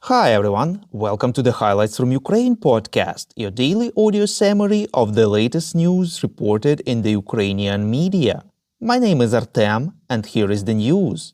Hi everyone, welcome to the Highlights from Ukraine podcast, your daily audio summary of the latest news reported in the Ukrainian media. My name is Artem, and here is the news.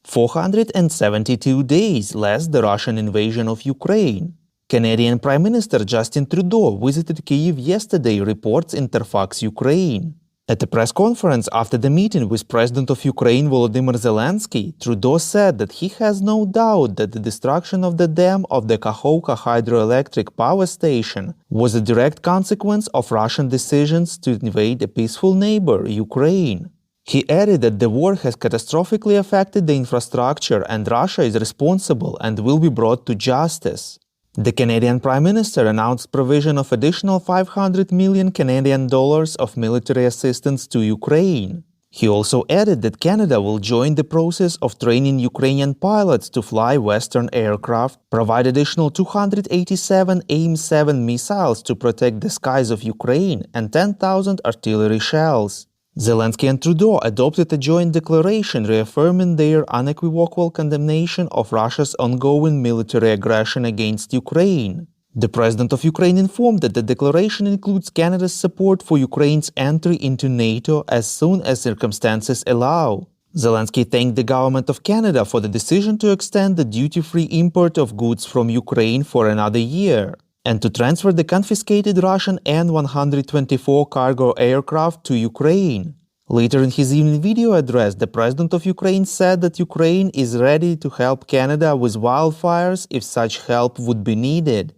472 days less the Russian invasion of Ukraine. Canadian Prime Minister Justin Trudeau visited Kyiv yesterday, reports Interfax Ukraine. At a press conference after the meeting with President of Ukraine Volodymyr Zelensky, Trudeau said that he has no doubt that the destruction of the dam of the Kakhovka hydroelectric power station was a direct consequence of Russian decisions to invade a peaceful neighbor, Ukraine. He added that the war has catastrophically affected the infrastructure and Russia is responsible and will be brought to justice. The Canadian Prime Minister announced provision of additional 500 million Canadian dollars of military assistance to Ukraine. He also added that Canada will join the process of training Ukrainian pilots to fly Western aircraft, provide additional 287 AIM-7 missiles to protect the skies of Ukraine, and 10,000 artillery shells. Zelensky and Trudeau adopted a joint declaration reaffirming their unequivocal condemnation of Russia's ongoing military aggression against Ukraine. The president of Ukraine informed that the declaration includes Canada's support for Ukraine's entry into NATO as soon as circumstances allow. Zelensky thanked the government of Canada for the decision to extend the duty-free import of goods from Ukraine for another year, and to transfer the confiscated Russian An-124 cargo aircraft to Ukraine. Later in his evening video address, the President of Ukraine said that Ukraine is ready to help Canada with wildfires if such help would be needed.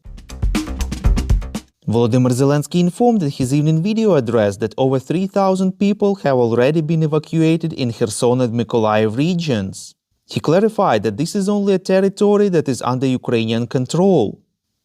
Volodymyr Zelensky informed in his evening video address that over 3,000 people have already been evacuated in Kherson and Mykolaiv regions. He clarified that this is only a territory that is under Ukrainian control.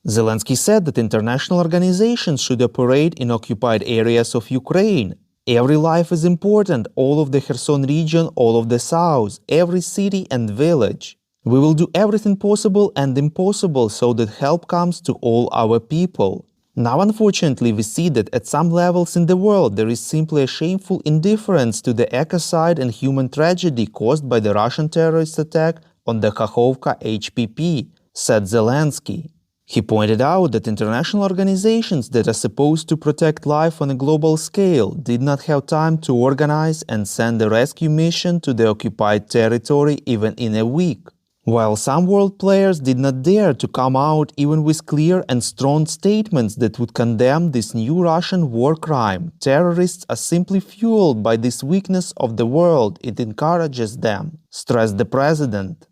Zelensky said that international organizations should operate in occupied areas of Ukraine. Every life is important, all of the Kherson region, all of the south, every city and village. We will do everything possible and impossible so that help comes to all our people. Now, unfortunately, we see that at some levels in the world there is simply a shameful indifference to the ecocide and human tragedy caused by the Russian terrorist attack on the Kakhovka HPP, said Zelensky. He pointed out that international organizations that are supposed to protect life on a global scale did not have time to organize and send a rescue mission to the occupied territory even in a week. While some world players did not dare to come out even with clear and strong statements that would condemn this new Russian war crime, terrorists are simply fueled by this weakness of the world. It encourages them, stressed the president.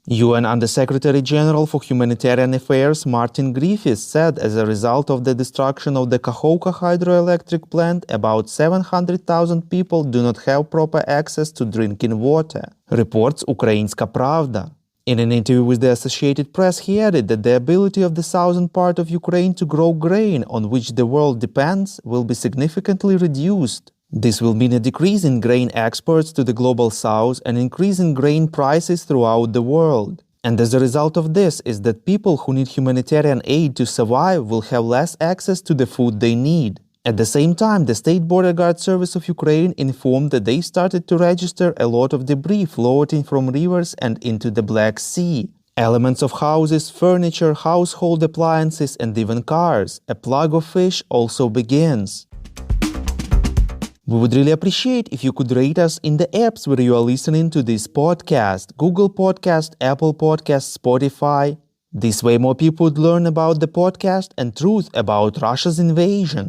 UN Under-Secretary-General for Humanitarian Affairs Martin Griffiths said as a result of the destruction of the Kakhovka hydroelectric plant, about 700,000 people do not have proper access to drinking water, reports Ukrainska Pravda. In an interview with the Associated Press, he added that the ability of the southern part of Ukraine to grow grain on which the world depends will be significantly reduced. This will mean a decrease in grain exports to the global south and increase in grain prices throughout the world. And as a result of this is that people who need humanitarian aid to survive will have less access to the food they need. At the same time, the State Border Guard Service of Ukraine informed that they started to register a lot of debris floating from rivers and into the Black Sea. Elements of houses, furniture, household appliances, and even cars. A plug of fish also begins. We would really appreciate if you could rate us in the apps where you are listening to this podcast: Google Podcast, Apple Podcast, Spotify. This way more people would learn about the podcast and truth about Russia's invasion.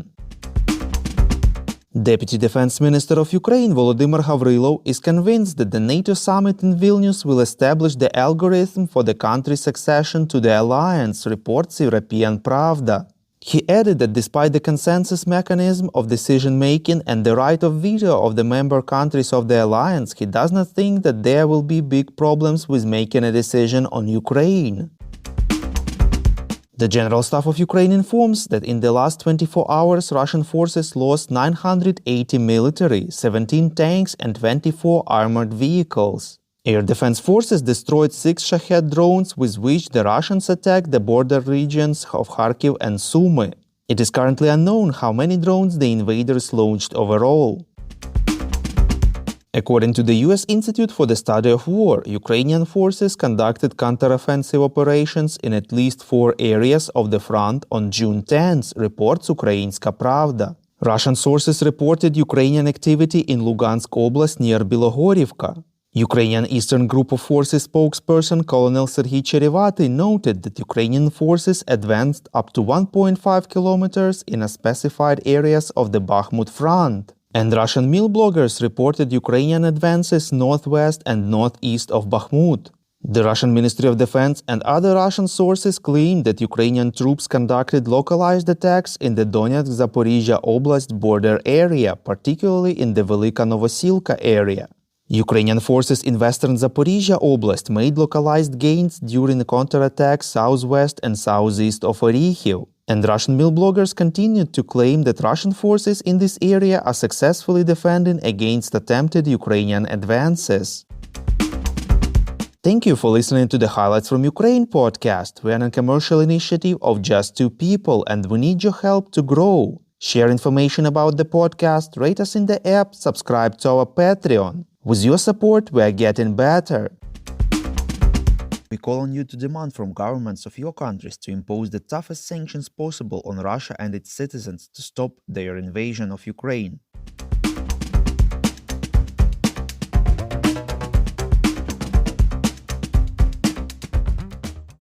Deputy Defense Minister of Ukraine Volodymyr is convinced that the NATO summit in Vilnius will establish the algorithm for the country's succession to the alliance, reports European Pravda. He added that despite the consensus mechanism of decision-making and the right of veto of the member countries of the alliance, he does not think that there will be big problems with making a decision on Ukraine. The General Staff of Ukraine informs that in the last 24 hours, Russian forces lost 980 military, 17 tanks and 24 armored vehicles. Air Defense Forces destroyed 6 Shahed drones with which the Russians attacked the border regions of Kharkiv and Sumy. It is currently unknown how many drones the invaders launched overall. According to the U.S. Institute for the Study of War, Ukrainian forces conducted counteroffensive operations in at least 4 areas of the front on June 10th, reports Ukrainska Pravda. Russian sources reported Ukrainian activity in Lugansk Oblast near Bilogorivka. Ukrainian Eastern Group of Forces spokesperson Colonel Serhiy Cherevati noted that Ukrainian forces advanced up to 1.5 kilometers in a specified areas of the Bakhmut front. And Russian mill bloggers reported Ukrainian advances northwest and northeast of Bakhmut. The Russian Ministry of Defense and other Russian sources claimed that Ukrainian troops conducted localized attacks in the Donetsk-Zaporizhia Oblast border area, particularly in the Velika Novosilka area. Ukrainian forces in western Zaporizhia Oblast made localized gains during the counterattacks southwest and southeast of Orikhiv. And Russian mill bloggers continued to claim that Russian forces in this area are successfully defending against attempted Ukrainian advances. Thank you for listening to the Highlights from Ukraine podcast. We are a commercial initiative of just 2 people and we need your help to grow. Share information about the podcast, rate us in the app, subscribe to our Patreon. With your support, we are getting better. We call on you to demand from governments of your countries to impose the toughest sanctions possible on Russia and its citizens to stop their invasion of Ukraine.